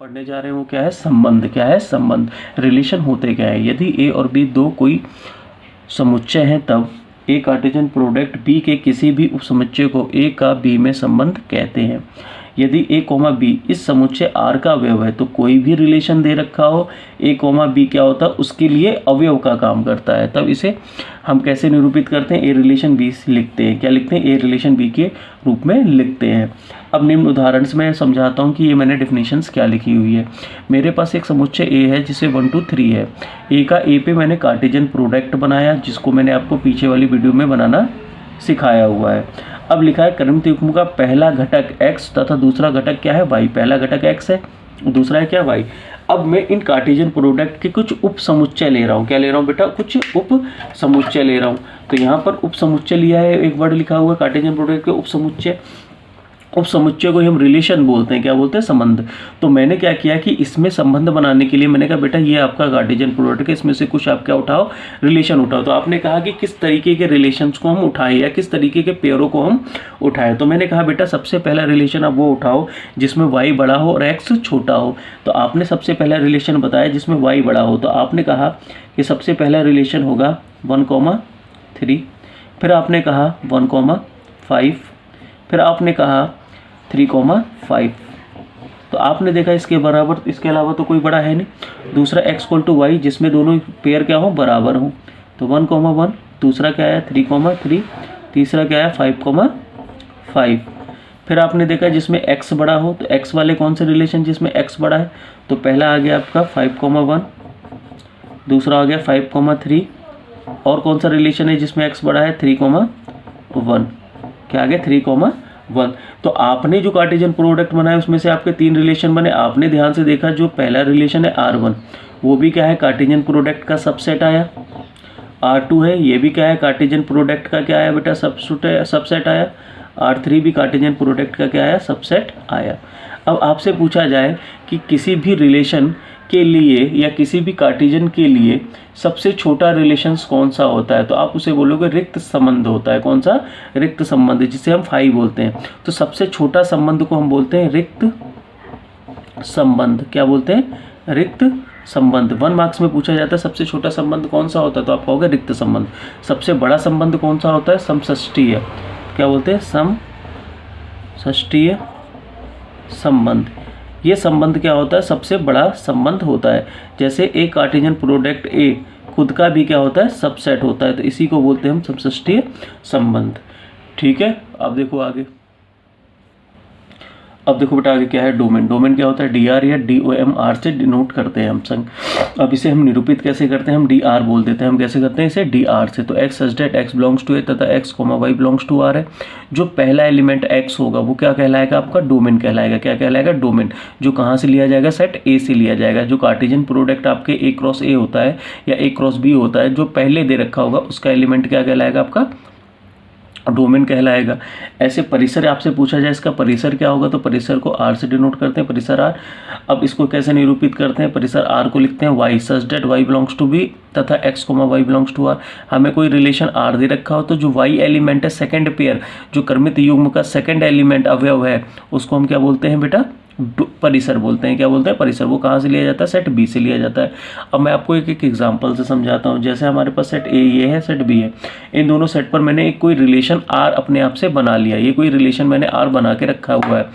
पढ़ने जा रहे हैं वो क्या है, संबंध। क्या है, संबंध। रिलेशन होते क्या है, यदि ए और बी दो कोई समुच्चय हैं तब ए कार्टेशियन प्रोडक्ट बी के किसी भी उपसमुच्चय को ए का बी में संबंध कहते हैं। यदि ए कोमा बी इस समुच्चय आर का अवयव है तो कोई भी रिलेशन दे रखा हो ए कोमा बी क्या होता है, उसके लिए अवयव का काम करता है, तब इसे हम कैसे निरूपित करते हैं, ए रिलेशन बी लिखते हैं। क्या लिखते हैं, ए रिलेशन बी के रूप में लिखते हैं। अब निम्न उदाहरण से मैं समझाता हूँ कि ये मैंने डेफिनेशंस क्या लिखी हुई है। मेरे पास एक समुच्चय ए है जिसे 1 2 3 है। ए पे मैंने कार्टेशियन प्रोडक्ट बनाया जिसको मैंने आपको पीछे वाली वीडियो में बनाना सिखाया हुआ है। अब लिखा है क्रमित युग्म का पहला घटक x तथा दूसरा घटक क्या है, y। पहला घटक x है, दूसरा है क्या, y। अब मैं इन कार्टेशियन प्रोडक्ट के कुछ उप समुच्चय ले रहा हूँ। क्या ले रहा हूँ बेटा, कुछ उप समुच्चय ले रहा हूँ। तो यहाँ पर उप समुच्चय लिया है, एक वर्ड लिखा हुआ है कार्टेशियन प्रोडक्ट के उप समुच्चय। उप समुच्चय को हम रिलेशन बोलते हैं, क्या बोलते हैं, संबंध। तो मैंने क्या किया कि इसमें संबंध बनाने के लिए मैंने कहा बेटा ये आपका कार्टेशियन प्रोडक्ट है, इसमें से कुछ आप क्या उठाओ, रिलेशन उठाओ। तो आपने कहा कि किस तरीके के रिलेशंस को हम उठाएं या किस तरीके के पेयरों को हम उठाएं। तो मैंने कहा बेटा सबसे पहला रिलेशन आप वो उठाओ जिसमें y बड़ा हो और x छोटा हो। तो आपने सबसे पहला रिलेशन बताया जिसमें y बड़ा हो, तो आपने कहा कि सबसे पहला रिलेशन होगा 1,3। फिर आपने कहा 1,5। फिर आपने कहा 3,5। तो आपने देखा इसके बराबर, इसके अलावा तो कोई बड़ा है नहीं। दूसरा x = y जिसमें दोनों पेयर क्या हो, बराबर हो। तो 1,1। दूसरा क्या है 3,3। तीसरा क्या है 5,5। फिर आपने देखा जिसमें x बड़ा हो, तो x वाले कौन से रिलेशन जिसमें x बड़ा है, तो पहला आ गया आपका 5,1। दूसरा आ गया 5,3। और कौन सा रिलेशन है जिसमें x बड़ा है, 3,1। क्या आ गया 3,1। तो आपने जो कार्टेशियन प्रोडक्ट बनाया उसमें से आपके 3 रिलेशन बने। आपने ध्यान से देखा जो पहला रिलेशन है R1 वो भी क्या है, कार्टेशियन प्रोडक्ट का सबसेट आया। R2 है, ये भी क्या है, कार्टेशियन प्रोडक्ट का क्या आया बेटा, सबसेट आया। R3 भी कार्टेशियन प्रोडक्ट का क्या आया, सबसेट आया। अब आपसे पूछा जाए कि किसी भी रिलेशन के लिए या किसी भी कार्टेशियन के लिए सबसे छोटा रिलेशंस कौन सा होता है, तो आप उसे बोलोगे रिक्त संबंध होता है। कौन सा, रिक्त संबंध, जिसे हम फाई बोलते हैं। तो सबसे छोटा संबंध को हम बोलते हैं रिक्त संबंध। क्या बोलते हैं, रिक्त संबंध। 1 मार्क्स में पूछा जाता है सबसे छोटा संबंध कौन सा होता है, तो आप कहोगे रिक्त संबंध। सबसे बड़ा संबंध कौन सा होता है, समष्टीय। क्या बोलते हैं, समष्टीय संबंध। ये संबंध क्या होता है, सबसे बड़ा संबंध होता है। जैसे एक कार्टेशियन प्रोडक्ट ए खुद का भी क्या होता है, सबसेट होता है, तो इसी को बोलते हैं हम समष्टीय संबंध। ठीक है, अब देखो आगे। अब देखो बेटा आगे क्या है, डोमेन। डोमेन क्या होता है, DR या DOMR से डिनोट करते हैं हम संग। अब इसे हम निरूपित कैसे करते हैं, हम DR बोल देते हैं। हम कैसे करते हैं इसे, DR से। तो x such that x belongs to A तथा x, y belongs to R है। जो पहला एलिमेंट x होगा वो क्या कहलाएगा, आपका डोमेन कहलाएगा। क्या कहलाएगा, डोमेन। जो कहाँ से लिया जाएगा, सेट A से लिया जाएगा। जो कार्टेशियन प्रोडक्ट आपके A क्रॉस A होता है या A क्रॉस B होता है, जो पहले दे रखा होगा उसका एलिमेंट क्या कहलाएगा, आपका डोमेन कहलाएगा। ऐसे परिसर आपसे पूछा जाए इसका परिसर क्या होगा, तो परिसर को R से डिनोट करते हैं, परिसर R। अब इसको कैसे निरूपित करते हैं, परिसर R को लिखते हैं y such that y belongs to B तथा x, y belongs to R। हमें कोई रिलेशन R दे रखा हो तो जो y एलिमेंट है, सेकंड पेयर, जो क्रमित युग्म का सेकंड एलिमेंट अवयव है, उसको हम क्या बोलते हैं बेटा, परिसर बोलते हैं। क्या बोलते हैं, परिसर। वो कहाँ से लिया जाता है, सेट B से लिया जाता है। अब मैं आपको एक एक एग्जांपल से समझाता हूँ। जैसे हमारे पास सेट A ये है, सेट B है। इन दोनों सेट पर मैंने एक कोई रिलेशन R अपने आप से बना लिया। ये कोई रिलेशन मैंने R बना के रखा हुआ है।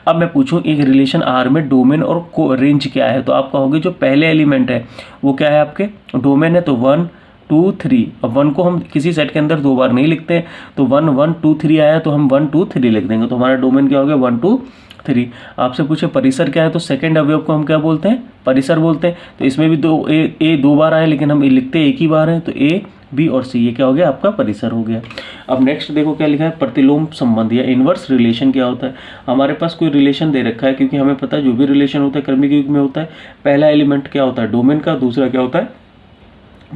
अब मैं पूछूं एक रिलेशन R में डोमेन और रेंज क्या है, तो आप कहोगे जो पहले एलिमेंट है वो क्या है, आपके डोमेन है। तो 1 2 3। अब 1 को हम किसी सेट के अंदर 2 बार नहीं लिखते, तो 1 1 2 3 आया तो हम 1 2 3 लिख देंगे। तो हमारा डोमेन क्या हो गया, 1 2 3। आपसे पूछे परिसर क्या है, तो सेकंड अवयव को हम क्या बोलते हैं, परिसर बोलते हैं। तो इसमें भी A 2 बार आया लेकिन हम लिखते एक ही बार है, तो A B और C ये क्या हो गया, आपका परिसर हो गया। अब नेक्स्ट देखो क्या लिखा है, प्रतिलोम संबंध या इनवर्स रिलेशन क्या होता है। हमारे पास कोई रिलेशन दे रखा है, क्योंकि हमें पता है जो भी रिलेशन होता है क्रमिक युग्म में होता है। पहला एलिमेंट क्या होता है, डोमेन का। दूसरा क्या होता है,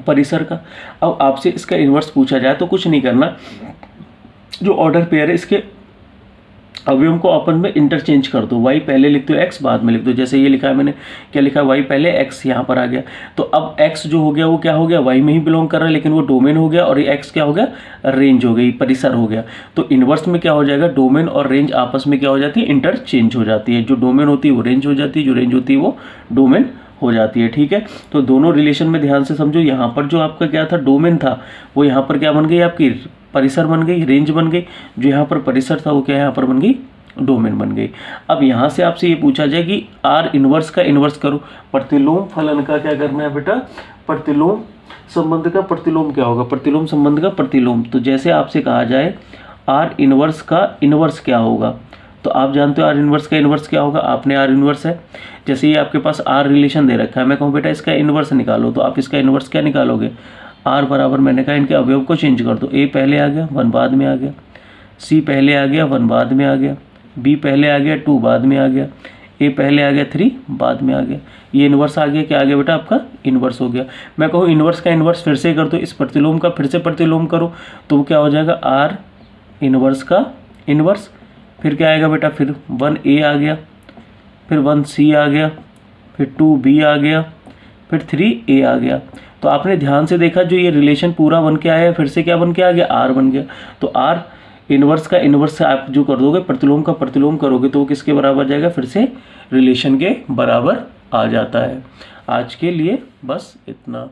परिसर का। अब आपसे इसका इनवर्स पूछा जाए तो कुछ नहीं करना, जो ऑर्डर पेयर है इसके अवयव को आपस में इंटरचेंज कर दो, y पहले लिख दो x बाद में लिख दो। जैसे ये लिखा है मैंने, क्या लिखा है, y पहले x यहाँ पर आ गया, तो अब x जो हो गया वो क्या हो गया, y में ही बिलोंग कर रहा है, लेकिन वो डोमेन हो गया, और ये x क्या हो गया, रेंज हो गई, परिसर हो गया। तो इनवर्स में क्या हो जाएगा, डोमेन और रेंज आपस में क्या हो जाती है, इंटरचेंज हो जाती है। जो डोमेन होती है वो रेंज हो जाती है, जो रेंज होती है वो डोमेन हो जाती है। ठीक है, तो दोनों रिलेशन में ध्यान से समझो। यहाँ पर जो आपका क्या था, डोमेन था, वो यहाँ पर क्या बन गई, आपकी परिसर बन गई, रेंज बन गई। जो यहाँ पर परिसर था वो क्या यहाँ पर बन गई, डोमेन बन गई। अब यहाँ से आपसे ये पूछा जाए कि आर इनवर्स का इनवर्स करो, प्रतिलोम फलन का क्या करना है बेटा, प्रतिलोम संबंध का प्रतिलोम क्या होगा, प्रतिलोम संबंध का प्रतिलोम। तो जैसे आपसे कहा जाए आर इनवर्स का इनवर्स क्या होगा, तो आप जानते हो आर इनवर्स का इनवर्स क्या होगा, आपने आर इनवर्स है, जैसे ये आपके पास आर रिलेशन दे रखा है, मैं कहूँ बेटा इसका इनवर्स निकालो, तो आप इसका इनवर्स क्या निकालोगे, आर बराबर, मैंने कहा इनके अवयव को चेंज कर दो, ए पहले आ गया 1 बाद में आ गया, सी पहले आ गया 1 बाद में आ गया, बी पहले आ गया 2 बाद में आ गया, ए पहले आ गया 3 बाद में आ गया। ये इनवर्स आ गया, क्या आ गया बेटा, आपका इनवर्स हो गया। मैं कहूँ इनवर्स का इनवर्स फिर से कर दो, इस प्रतिलोम का फिर से प्रतिलोम करो, तो वो क्या हो जाएगा, आर इनवर्स का इनवर्स, फिर क्या आएगा बेटा, फिर 1a आ गया, फिर 1c आ गया, फिर 2b आ गया, फिर 3a आ गया। तो आपने ध्यान से देखा, जो ये रिलेशन पूरा बन के आया, फिर से क्या बन के आ गया, आर बन गया। तो आर इनवर्स का इनवर्स आप जो कर दोगे, प्रतिलोम का प्रतिलोम करोगे, तो वो किसके बराबर जाएगा, फिर से रिलेशन के बराबर आ जाता है। आज के लिए बस इतना।